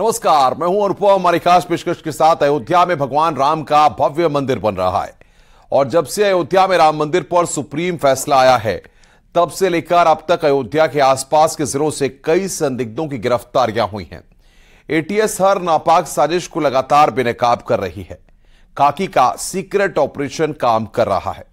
नमस्कार, मैं हूं अनुपम। हमारी खास पेशकश के साथ अयोध्या में भगवान राम का भव्य मंदिर बन रहा है और जब से अयोध्या में राम मंदिर पर सुप्रीम फैसला आया है तब से लेकर अब तक अयोध्या के आसपास के जिलों से कई संदिग्धों की गिरफ्तारियां हुई हैं। एटीएस हर नापाक साजिश को लगातार बेनकाब कर रही है। काकी का सीक्रेट ऑपरेशन काम कर रहा है।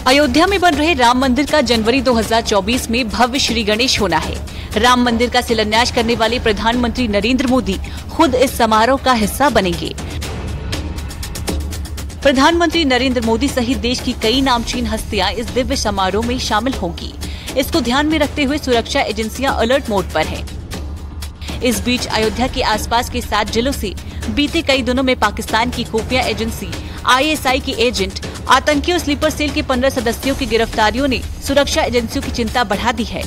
अयोध्या में बन रहे राम मंदिर का जनवरी 2024 में भव्य श्री गणेश होना है। राम मंदिर का शिलान्यास करने वाले प्रधानमंत्री नरेंद्र मोदी खुद इस समारोह का हिस्सा बनेंगे। प्रधानमंत्री नरेंद्र मोदी सहित देश की कई नामचीन हस्तियां इस दिव्य समारोह में शामिल होंगी। इसको ध्यान में रखते हुए सुरक्षा एजेंसियां अलर्ट मोड पर हैं। इस बीच अयोध्या के आसपास के 7 जिलों से बीते कई दिनों में पाकिस्तान की खुफिया एजेंसी ISI की एजेंट, आतंकी और स्लीपर सेल के 15 सदस्यों की गिरफ्तारियों ने सुरक्षा एजेंसियों की चिंता बढ़ा दी है।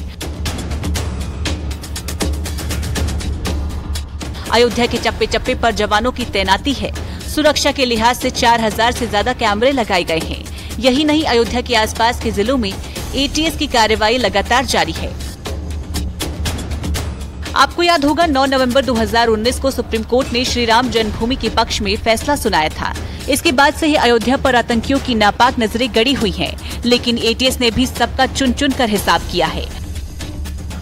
अयोध्या के चप्पे चप्पे पर जवानों की तैनाती है। सुरक्षा के लिहाज से 4000 से ज्यादा कैमरे लगाए गए हैं। यही नहीं, अयोध्या के आसपास के जिलों में ATS की कार्रवाई लगातार जारी है। आपको याद होगा 9 नवंबर 2019 को सुप्रीम कोर्ट ने श्री राम जन्मभूमि के पक्ष में फैसला सुनाया था। इसके बाद से ही अयोध्या पर आतंकियों की नापाक नजरें गड़ी हुई हैं, लेकिन ATS ने भी सबका चुन चुन कर हिसाब किया है।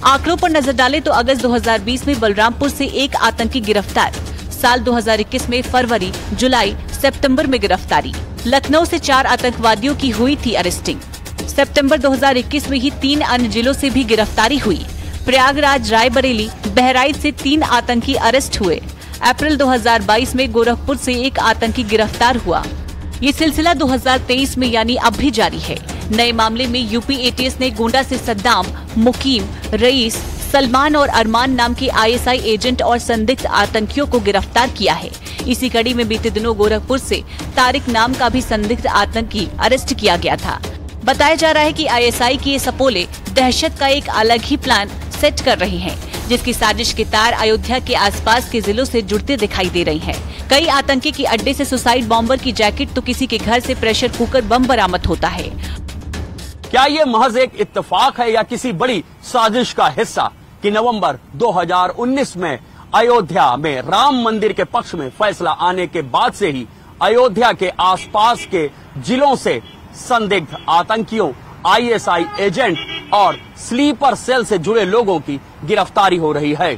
आंकड़ों पर नजर डालें तो अगस्त 2020 में बलरामपुर से एक आतंकी गिरफ्तार, साल 2021 में फरवरी, जुलाई, सितंबर में गिरफ्तारी। लखनऊ से 4 आतंकवादियों की हुई थी अरेस्टिंग। सितंबर 2021 में ही 3 अन्य जिलों से भी गिरफ्तारी हुई। प्रयागराज, रायबरेली, बहराइच से 3 आतंकी अरेस्ट हुए। अप्रैल 2022 में गोरखपुर से एक आतंकी गिरफ्तार हुआ। ये सिलसिला 2023 में यानी अब भी जारी है। नए मामले में यूपी ATS ने गोंडा से सद्दाम, मुकीम, रईस, सलमान और अरमान नाम के ISI एजेंट और संदिग्ध आतंकियों को गिरफ्तार किया है। इसी कड़ी में बीते दिनों गोरखपुर से तारिक नाम का भी संदिग्ध आतंकी अरेस्ट किया गया था। बताया जा रहा है कि ISI की ये सपोले दहशत का एक अलग ही प्लान सेट कर रही हैं, जिसकी साजिश के तार अयोध्या के आसपास के जिलों से जुड़ते दिखाई दे रही हैं। कई आतंकी की अड्डे से सुसाइड बॉम्बर की जैकेट तो किसी के घर से प्रेशर कुकर बम बरामद होता है। क्या ये महज एक इत्तेफाक है या किसी बड़ी साजिश का हिस्सा कि नवंबर 2019 में अयोध्या में राम मंदिर के पक्ष में फैसला आने के बाद से ही अयोध्या के आसपास के जिलों से संदिग्ध आतंकियों, ISI एजेंट और स्लीपर सेल से जुड़े लोगों की गिरफ्तारी हो रही है।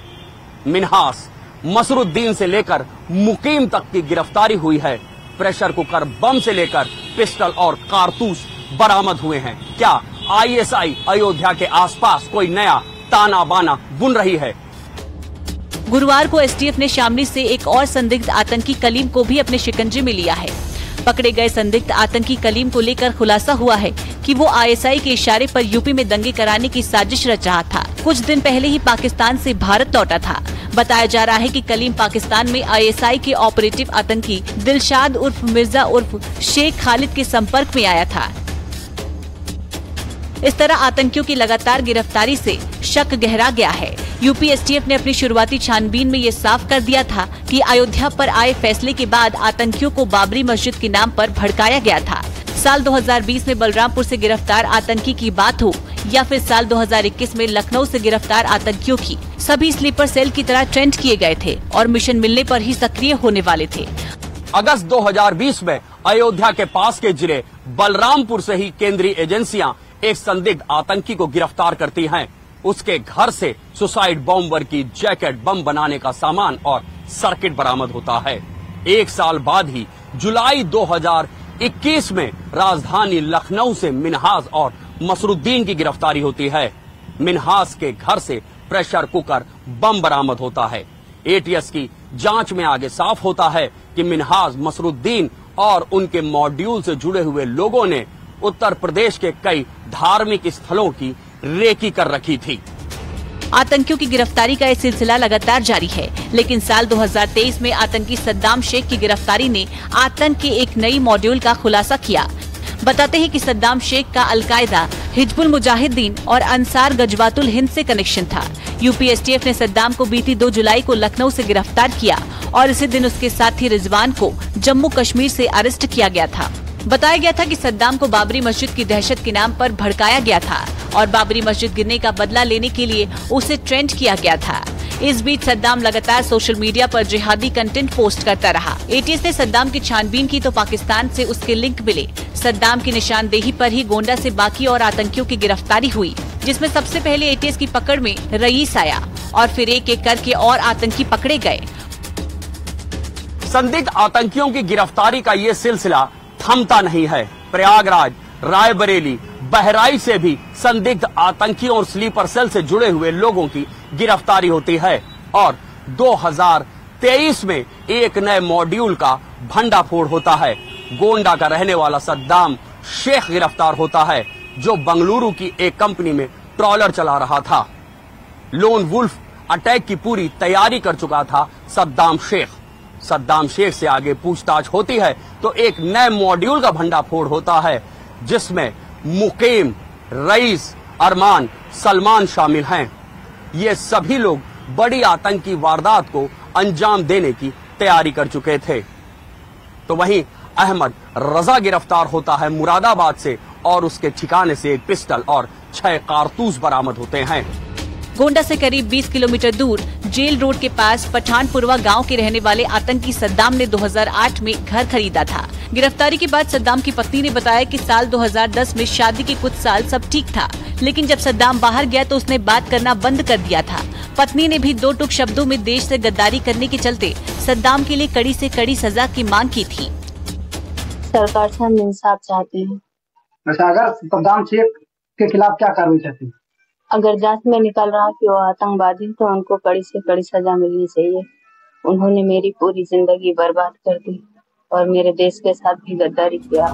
मिन्हास, मसरुद्दीन से लेकर मुकीम तक की गिरफ्तारी हुई है। प्रेशर कुकर बम से लेकर पिस्टल और कारतूस बरामद हुए हैं। क्या ISI अयोध्या के आसपास कोई नया ताना बाना बुन रही है? गुरुवार को STF ने शामली से एक और संदिग्ध आतंकी कलीम को भी अपने शिकंजे में लिया है। पकड़े गए संदिग्ध आतंकी कलीम को लेकर खुलासा हुआ है कि वो ISI के इशारे पर यूपी में दंगे कराने की साजिश रच रहा था। कुछ दिन पहले ही पाकिस्तान से भारत लौटा था। बताया जा रहा है कि कलीम पाकिस्तान में ISI के ऑपरेटिव आतंकी दिलशाद उर्फ मिर्जा उर्फ शेख खालिद के संपर्क में आया था। इस तरह आतंकियों की लगातार गिरफ्तारी से शक गहरा गया है। यूपी STF ने अपनी शुरुआती छानबीन में ये साफ कर दिया था कि अयोध्या पर आए फैसले के बाद आतंकियों को बाबरी मस्जिद के नाम पर भड़काया गया था। साल 2020 में बलरामपुर से गिरफ्तार आतंकी की बात हो या फिर साल 2021 में लखनऊ से गिरफ्तार आतंकियों की, सभी स्लीपर सेल की तरह ट्रेंड किए गए थे और मिशन मिलने पर ही सक्रिय होने वाले थे। अगस्त 2020 में अयोध्या के पास के जिले बलरामपुर से ही केंद्रीय एजेंसियां एक संदिग्ध आतंकी को गिरफ्तार करती हैं। उसके घर से सुसाइड बॉम्बर की जैकेट, बम बनाने का सामान और सर्किट बरामद होता है। 1 साल बाद ही जुलाई 2021 में राजधानी लखनऊ से मिन्हास और मसरुद्दीन की गिरफ्तारी होती है। मिन्हास के घर से प्रेशर कुकर, बम बरामद होता है। ATS की जांच में आगे साफ होता है कि मिन्हास, मसरुद्दीन और उनके मॉड्यूल से जुड़े हुए लोगों ने उत्तर प्रदेश के कई धार्मिक स्थलों की रेकी कर रखी थी। आतंकियों की गिरफ्तारी का यह सिलसिला लगातार जारी है, लेकिन साल 2023 में आतंकी सद्दाम शेख की गिरफ्तारी ने आतंक के एक नई मॉड्यूल का खुलासा किया। बताते हैं कि सद्दाम शेख का अलकायदा, हिजबुल मुजाहिदीन और अंसार गजवातुल हिंद से कनेक्शन था। यूपी एसटीएफ ने सद्दाम को बीती 2 जुलाई को लखनऊ से गिरफ्तार किया और इसी दिन उसके साथी रिजवान को जम्मू कश्मीर से अरेस्ट किया गया था। बताया गया था कि सद्दाम को बाबरी मस्जिद की दहशत के नाम पर भड़काया गया था और बाबरी मस्जिद गिरने का बदला लेने के लिए उसे ट्रेंड किया गया था। इस बीच सद्दाम लगातार सोशल मीडिया पर जिहादी कंटेंट पोस्ट करता रहा। एटीएस ने सद्दाम की छानबीन की तो पाकिस्तान से उसके लिंक मिले। सद्दाम की निशानदेही पर ही गोंडा से बाकी और आतंकियों की गिरफ्तारी हुई, जिसमें सबसे पहले एटीएस की पकड़ में रईस आया और फिर एक एक करके और आतंकी पकड़े गए। संदिग्ध आतंकियों की गिरफ्तारी का ये सिलसिला थमता नहीं है। प्रयागराज, रायबरेली, बहराइच से भी संदिग्ध आतंकियों और स्लीपर सेल से जुड़े हुए लोगों की गिरफ्तारी होती है और 2023 में एक नए मॉड्यूल का भंडाफोड़ होता है। गोंडा का रहने वाला सद्दाम शेख गिरफ्तार होता है, जो बंगलुरु की एक कंपनी में ट्रॉलर चला रहा था। लोन वुल्फ अटैक की पूरी तैयारी कर चुका था सद्दाम शेख। सद्दाम शेख से आगे पूछताछ होती है तो एक नए मॉड्यूल का भंडाफोड़ होता है, जिसमें मुकीम, रईस, अरमान, सलमान शामिल हैं। ये सभी लोग बड़ी आतंकी वारदात को अंजाम देने की तैयारी कर चुके थे। तो वहीं अहमद रजा गिरफ्तार होता है मुरादाबाद से और उसके ठिकाने से एक पिस्टल और 6 कारतूस बरामद होते हैं। गोंडा से करीब 20 किलोमीटर दूर जेल रोड के पास पठानपुरवा गांव के रहने वाले आतंकी सद्दाम ने 2008 में घर खरीदा था। गिरफ्तारी के बाद सद्दाम की पत्नी ने बताया कि साल 2010 में शादी के कुछ साल सब ठीक था, लेकिन जब सद्दाम बाहर गया तो उसने बात करना बंद कर दिया था। पत्नी ने भी 2 टूक शब्दों में देश से गद्दारी करने के चलते सद्दाम के लिए कड़ी से कड़ी सजा की मांग की थी। सरकार से हम इंसाफ चाहते हैं। वैसे अगर सद्दाम शेख के खिलाफ क्या कार्रवाई चाहती है? अगर जांच में निकल रहा कि वो आतंकवादी तो उनको कड़ी से कड़ी सजा मिलनी चाहिए। उन्होंने मेरी पूरी जिंदगी बर्बाद कर दी और मेरे देश के साथ भी गद्दारी किया।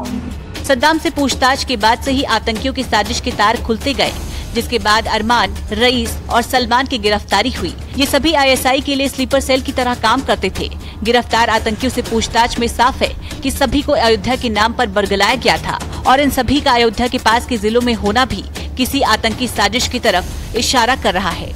सद्दाम से पूछताछ के बाद से ही आतंकियों की साजिश के तार खुलते गए, जिसके बाद अरमान, रईस और सलमान की गिरफ्तारी हुई। ये सभी आईएसआई के लिए स्लीपर सेल की तरह काम करते थे। गिरफ्तार आतंकियों से पूछताछ में साफ है कि सभी को अयोध्या के नाम पर बरगलाया गया था और इन सभी का अयोध्या के पास के जिलों में होना भी किसी आतंकी साजिश की तरफ इशारा कर रहा है।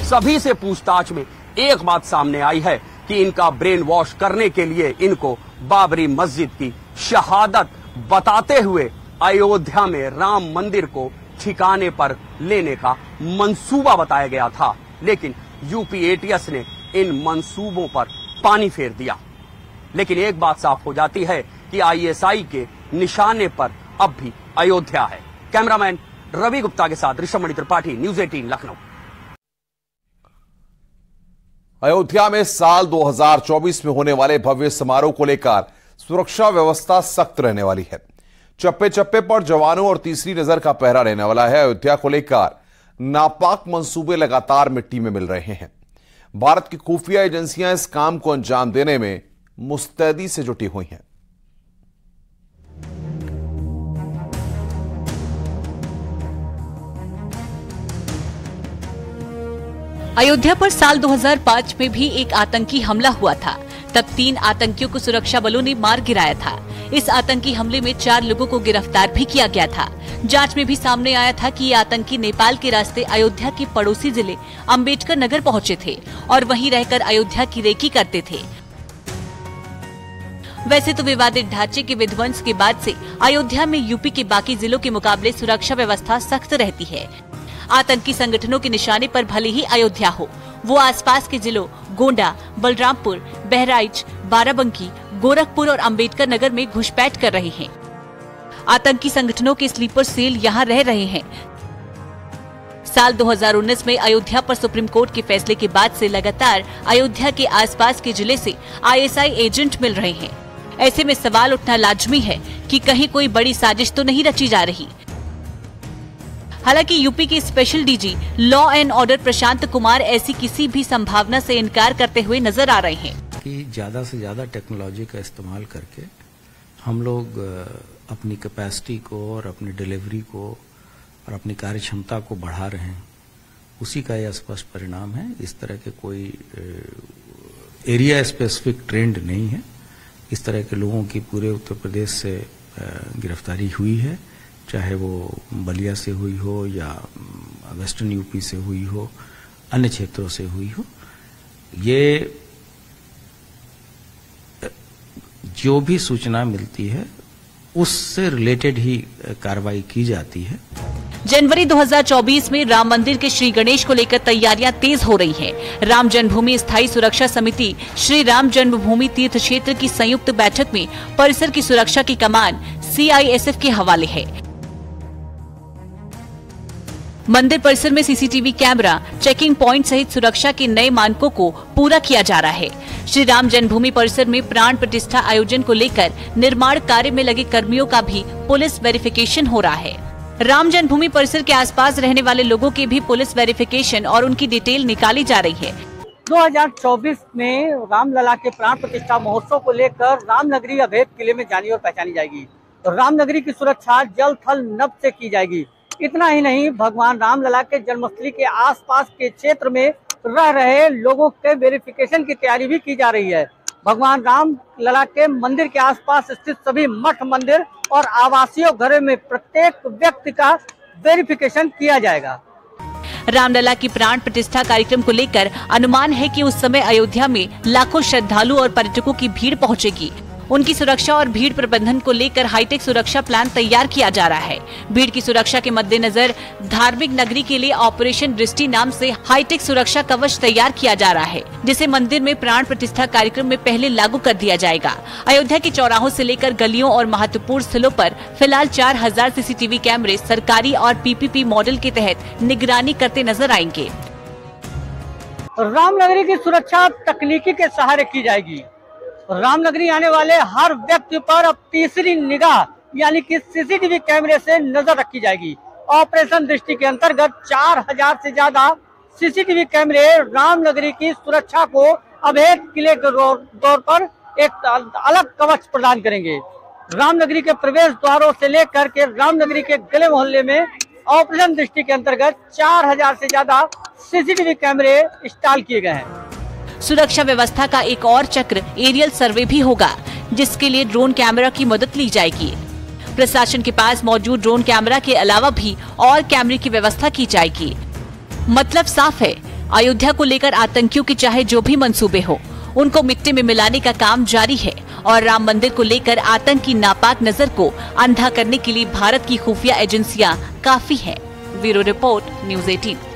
सभी से पूछताछ में एक बात सामने आई है कि इनका ब्रेन वॉश करने के लिए इनको बाबरी मस्जिद की शहादत बताते हुए अयोध्या में राम मंदिर को ठिकाने पर लेने का मंसूबा बताया गया था, लेकिन यूपी एटीएस ने इन मंसूबों पर पानी फेर दिया। लेकिन एक बात साफ हो जाती है कि आईएसआई के निशाने पर अब भी अयोध्या है। कैमरामैन रवि गुप्ता के साथ ऋषभ त्रिपाठी, न्यूज 18 लखनऊ। अयोध्या में साल 2024 में होने वाले भव्य समारोह को लेकर सुरक्षा व्यवस्था सख्त रहने वाली है। चप्पे चप्पे पर जवानों और तीसरी नजर का पहरा रहने वाला है। अयोध्या को लेकर नापाक मंसूबे लगातार मिट्टी में मिल रहे हैं। भारत की खुफिया एजेंसियां इस काम को अंजाम देने में मुस्तैदी से जुटी हुई हैं। अयोध्या पर साल 2005 में भी एक आतंकी हमला हुआ था। तब 3 आतंकियों को सुरक्षा बलों ने मार गिराया था। इस आतंकी हमले में 4 लोगों को गिरफ्तार भी किया गया था। जांच में भी सामने आया था कि ये आतंकी नेपाल के रास्ते अयोध्या के पड़ोसी जिले अंबेडकर नगर पहुंचे थे और वहीं रहकर अयोध्या की रेकी करते थे। वैसे तो विवादित ढांचे के विध्वंस के बाद से अयोध्या में यूपी के बाकी जिलों के मुकाबले सुरक्षा व्यवस्था सख्त रहती है। आतंकी संगठनों के निशाने पर भले ही अयोध्या हो, वो आसपास के जिलों गोंडा, बलरामपुर, बहराइच, बाराबंकी, गोरखपुर और अंबेडकर नगर में घुसपैठ कर रहे हैं। आतंकी संगठनों के स्लीपर सेल यहाँ रह रहे हैं। साल 2019 में अयोध्या पर सुप्रीम कोर्ट के फैसले के बाद से लगातार अयोध्या के आसपास के जिले से आईएसआई एजेंट मिल रहे हैं। ऐसे में सवाल उठना लाजमी है कि कहीं कोई बड़ी साजिश तो नहीं रची जा रही। हालांकि यूपी के special DG law and order Prashant Kumar ऐसी किसी भी संभावना से इनकार करते हुए नजर आ रहे हैं कि ज्यादा से ज्यादा टेक्नोलॉजी का इस्तेमाल करके हम लोग अपनी कैपेसिटी को और अपनी डिलीवरी को और अपनी कार्य क्षमता को बढ़ा रहे हैं उसी का यह स्पष्ट परिणाम है। इस तरह के कोई एरिया स्पेसिफिक ट्रेंड नहीं है। इस तरह के लोगों की पूरे उत्तर प्रदेश से गिरफ्तारी हुई है, चाहे वो बलिया से हुई हो या वेस्टर्न यूपी से हुई हो, अन्य क्षेत्रों से हुई हो। ये जो भी सूचना मिलती है उससे रिलेटेड ही कार्रवाई की जाती है। जनवरी 2024 में राम मंदिर के श्री गणेश को लेकर तैयारियां तेज हो रही हैं। राम जन्मभूमि स्थायी सुरक्षा समिति श्री राम जन्मभूमि तीर्थ क्षेत्र की संयुक्त बैठक में परिसर की सुरक्षा की कमान CISF के हवाले है। मंदिर परिसर में CCTV कैमरा, चेकिंग पॉइंट सहित सुरक्षा के नए मानकों को पूरा किया जा रहा है। श्री राम जन्मभूमि परिसर में प्राण प्रतिष्ठा आयोजन को लेकर निर्माण कार्य में लगे कर्मियों का भी पुलिस वेरिफिकेशन हो रहा है। राम जन्मभूमि परिसर के आसपास रहने वाले लोगों की भी पुलिस वेरिफिकेशन और उनकी डिटेल निकाली जा रही है। 2024 में रामलला के प्राण प्रतिष्ठा महोत्सव को लेकर रामनगरी अभेद किले में जानी और पहचानी जाएगी। तो रामनगरी की सुरक्षा जल थल नभ से की जाएगी। इतना ही नहीं, भगवान रामलला के जन्मस्थली के आसपास के क्षेत्र में रह रहे लोगों के वेरिफिकेशन की तैयारी भी की जा रही है। भगवान राम लला के मंदिर के आसपास स्थित सभी मठ मंदिर और आवासीय घरों में प्रत्येक व्यक्ति का वेरिफिकेशन किया जाएगा। रामलला की प्राण प्रतिष्ठा कार्यक्रम को लेकर अनुमान है कि उस समय अयोध्या में लाखों श्रद्धालु और पर्यटकों की भीड़ पहुंचेगी। उनकी सुरक्षा और भीड़ प्रबंधन को लेकर हाईटेक सुरक्षा प्लान तैयार किया जा रहा है। भीड़ की सुरक्षा के मद्देनजर धार्मिक नगरी के लिए ऑपरेशन दृष्टि नाम से हाईटेक सुरक्षा कवच तैयार किया जा रहा है, जिसे मंदिर में प्राण प्रतिष्ठा कार्यक्रम में पहले लागू कर दिया जाएगा। अयोध्या के चौराहों से लेकर गलियों और महत्वपूर्ण स्थलों पर फिलहाल 4000 CCTV कैमरे सरकारी और PPP मॉडल के तहत निगरानी करते नजर आएंगे। रामनगरी की सुरक्षा तकनीकी के सहारे की जाएगी। रामनगरी आने वाले हर व्यक्ति पर अब तीसरी निगाह यानी कि CCTV कैमरे से नजर रखी जाएगी। ऑपरेशन दृष्टि के अंतर्गत 4000 से ज्यादा CCTV कैमरे रामनगरी की सुरक्षा को अभेद किले के तौर पर एक अलग कवच प्रदान करेंगे। रामनगरी के प्रवेश द्वारों से लेकर के रामनगरी के गले मोहल्ले में ऑपरेशन दृष्टि के अंतर्गत 4000 से ज्यादा CCTV कैमरे इंस्टॉल किए गए हैं। सुरक्षा व्यवस्था का एक और चक्र एरियल सर्वे भी होगा, जिसके लिए ड्रोन कैमरा की मदद ली जाएगी। प्रशासन के पास मौजूद ड्रोन कैमरा के अलावा भी और कैमरे की व्यवस्था की जाएगी। मतलब साफ है, अयोध्या को लेकर आतंकियों के चाहे जो भी मंसूबे हो, उनको मिट्टी में मिलाने का काम जारी है और राम मंदिर को लेकर आतंक की नापाक नजर को अंधा करने के लिए भारत की खुफिया एजेंसियां काफी है। Bureau report, news 18।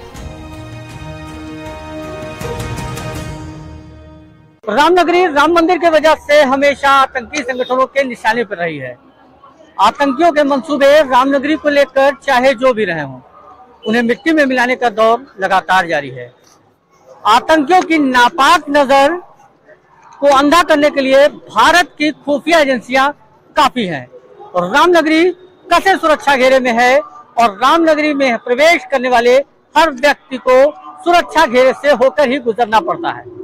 रामनगरी राम मंदिर की वजह से हमेशा आतंकी संगठनों के निशाने पर रही है। आतंकियों के मंसूबे रामनगरी को लेकर चाहे जो भी रहे हों, उन्हें मिट्टी में मिलाने का दौर लगातार जारी है। आतंकियों की नापाक नजर को अंधा करने के लिए भारत की खुफिया एजेंसियां काफी हैं और रामनगरी कसे सुरक्षा घेरे में है और रामनगरी में प्रवेश करने वाले हर व्यक्ति को सुरक्षा घेरे से होकर ही गुजरना पड़ता है।